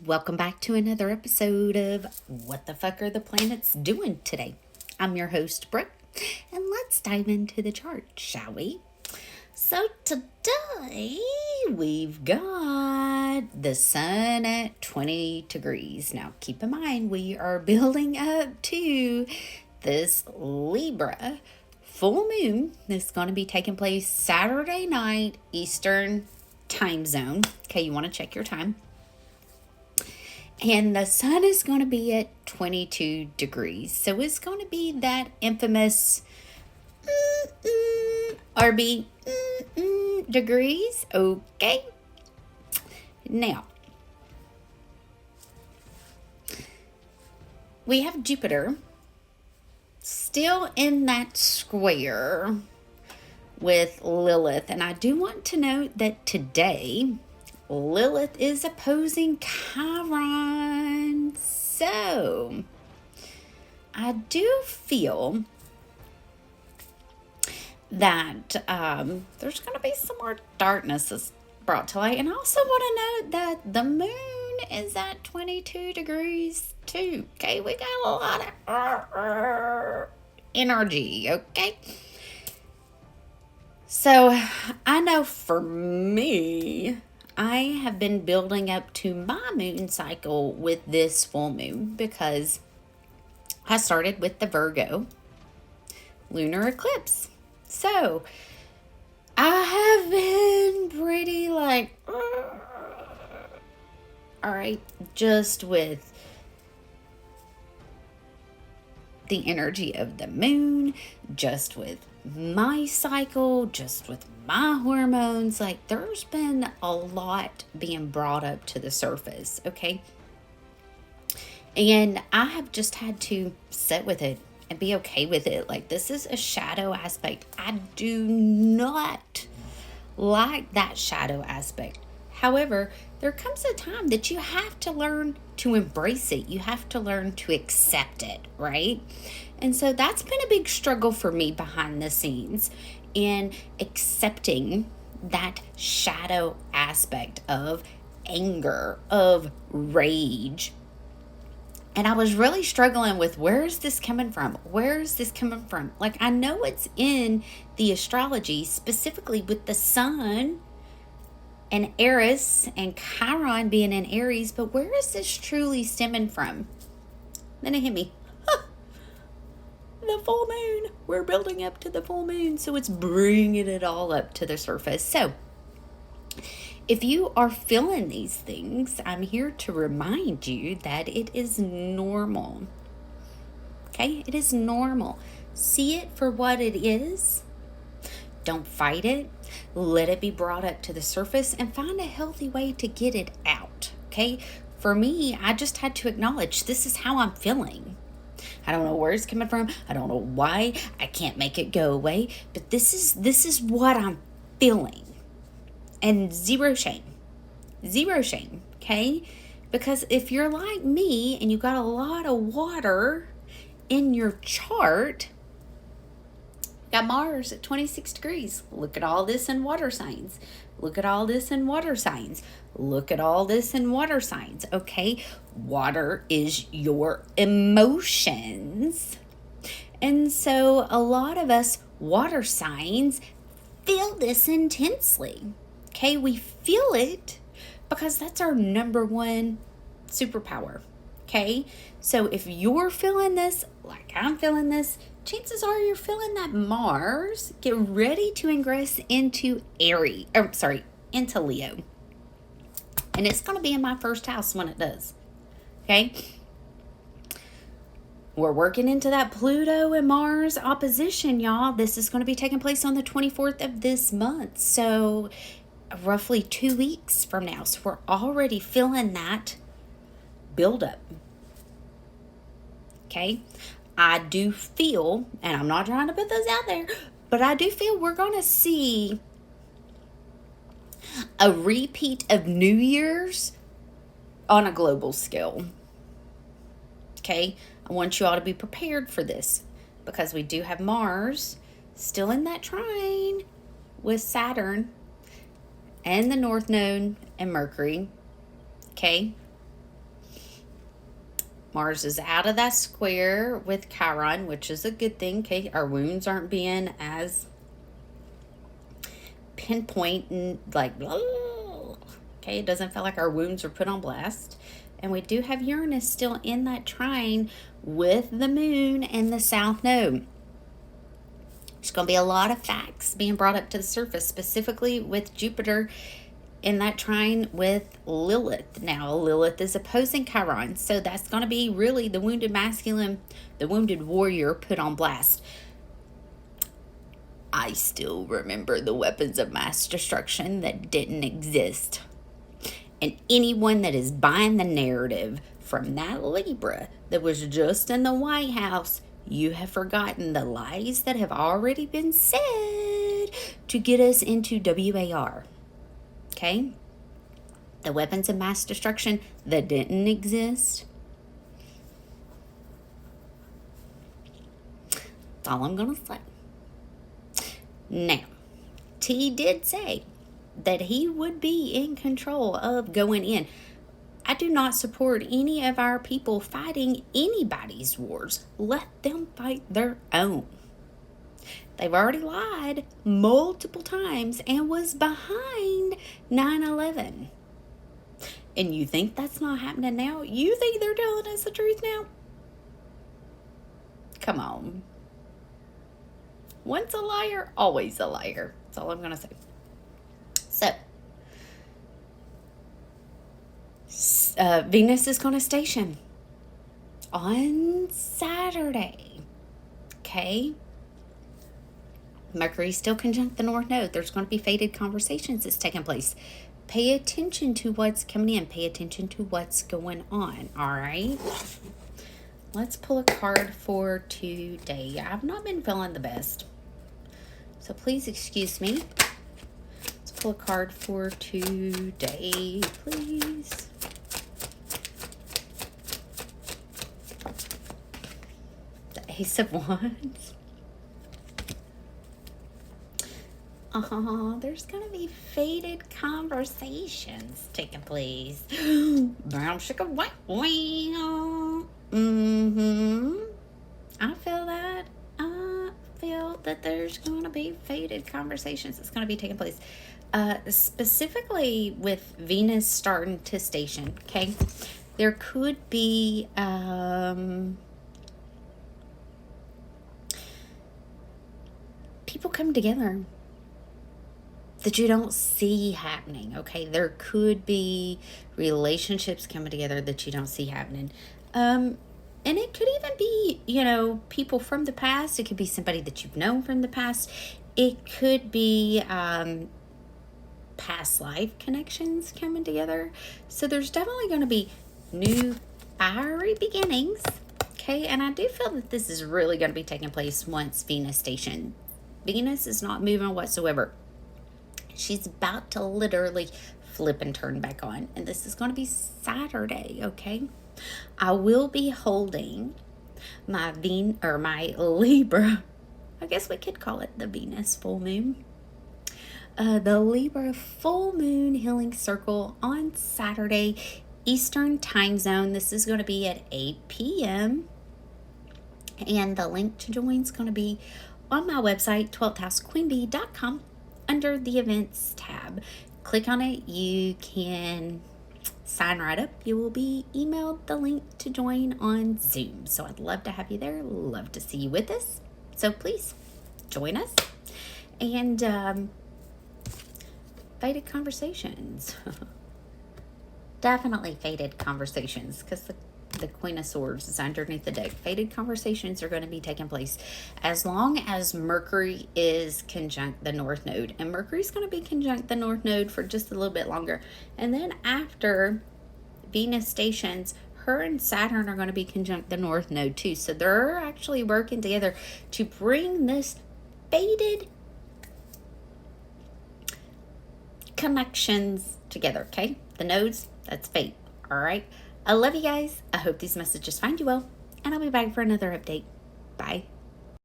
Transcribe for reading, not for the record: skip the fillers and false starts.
Welcome back to another episode of What the Fuck Are the Planets Doing Today? I'm your host, Brooke, and let's dive into the chart, shall we? So today we've got the sun at 20 degrees. Now keep in mind we are building up to this Libra full moon that's going to be taking place Saturday night Eastern time zone. Okay, you want to check your time. And the sun is going to be at 22 degrees. So it's going to be that infamous RB degrees. Okay. Now, we have Jupiter still in that square with Lilith. And I do want to note that today Lilith is opposing Chiron. So, I do feel that there's going to be some more darkness that's brought to light. And I also want to note that the moon is at 22 degrees too. Okay, we got a lot of energy, okay? So, I know for me, I have been building up to my moon cycle with this full moon because I started with the Virgo lunar eclipse. So I have been pretty like, all right, just with the energy of the moon, just with my cycle, just with my hormones. Like, there's been a lot being brought up to the surface, okay? And I have just had to sit with it and be okay with it. Like, this is a shadow aspect. I do not like that shadow aspect. However, there comes a time that you have to learn to embrace it. You have to learn to accept it, right? And so that's been a big struggle for me behind the scenes in accepting that shadow aspect of anger, of rage. And I was really struggling with, where is this coming from? Where is this coming from? Like, I know it's in the astrology, specifically with the sun and Eris and Chiron being in Aries, but where is this truly stemming from? Then it hit me. The full moon. We're building up to the full moon, so it's bringing it all up to the surface. So, if you are feeling these things, I'm here to remind you that it is normal. Okay? It is normal. See it for what it is. Don't fight it. Let it be brought up to the surface and find a healthy way to get it out. Okay? For me, I just had to acknowledge this is how I'm feeling. I don't know where it's coming from. I don't know why. I can't make it go away. But this is what I'm feeling. And zero shame. Zero shame. Okay? Because if you're like me and you got a lot of water in your chart, got Mars at 26 degrees. Look at all this in water signs. Look at all this in water signs. Look at all this in water signs. Okay? Water is your emotions. And so a lot of us water signs feel this intensely. Okay? We feel it because that's our number one superpower. Okay? So if you're feeling this, like I'm feeling this, chances are you're feeling that Mars get ready to ingress into into Leo. And it's going to be in my first house when it does. Okay? We're working into that Pluto and Mars opposition, y'all. This is going to be taking place on the 24th of this month. So roughly 2 weeks from now. So we're already feeling that buildup. Okay? I do feel, and I'm not trying to put this out there, but I do feel we're going to see a repeat of New Year's on a global scale. Okay? I want you all to be prepared for this because we do have Mars still in that trine with Saturn and the North Node and Mercury. Okay? Mars is out of that square with Chiron, which is a good thing. Okay, our wounds aren't being as pinpoint and like, okay, it doesn't feel like our wounds are put on blast. And we do have Uranus still in that trine with the moon and the south node. There's going to be a lot of facts being brought up to the surface, specifically with Jupiter in that trine with Lilith. Now, Lilith is opposing Chiron, so that's going to be really the wounded masculine, the wounded warrior put on blast. I still remember the weapons of mass destruction that didn't exist. And anyone that is buying the narrative from that Libra that was just in the White House, you have forgotten the lies that have already been said to get us into WAR. Okay? The weapons of mass destruction that didn't exist. That's all I'm going to say. Now, T did say that he would be in control of going in. I do not support any of our people fighting anybody's wars. Let them fight their own. They've already lied multiple times and was behind 9/11. And you think that's not happening now? You think they're telling us the truth now? Come on. Once a liar, always a liar. That's all I'm going to say. So, Venus is going to station on Saturday. Okay? Mercury still conjunct the North Node. There's going to be fated conversations that's taking place. Pay attention to what's coming in. Pay attention to what's going on. All right? Let's pull a card for today. I've not been feeling the best, so please excuse me. Let's pull a card for today, please. The Ace of Wands. There's going to be fated conversations taking place. Brown sugar, white whale. I feel that. I feel that there's going to be fated conversations that's going to be taking place. Specifically with Venus starting to station, okay? There could be people come together that you don't see happening, okay? There could be relationships coming together that you don't see happening. And it could even be, people from the past. It could be somebody that you've known from the past. It could be past life connections coming together. So there's definitely going to be new fiery beginnings, okay? And I do feel that this is really going to be taking place once Venus station. Venus is not moving whatsoever. She's about to literally flip and turn back on. And this is going to be Saturday, okay? I will be holding my Libra. I guess we could call it the Venus full moon. The Libra full moon healing circle on Saturday, Eastern time zone. This is going to be at 8 p.m. And the link to join is going to be on my website, 12thhousequeenbee.com. Under the events tab. Click on it. You can sign right up. You will be emailed the link to join on Zoom. So I'd love to have you there. Love to see you with us. So please join us. And fated conversations. Definitely fated conversations, because the Queen of Swords is underneath the deck. Fated conversations are going to be taking place as long as Mercury is conjunct the North Node. And Mercury's going to be conjunct the North Node for just a little bit longer. And then after Venus stations, her and Saturn are going to be conjunct the North Node too. So they're actually working together to bring this fated connections together, okay? The nodes, that's fate, all right? I love you guys. I hope these messages find you well, and I'll be back for another update. Bye.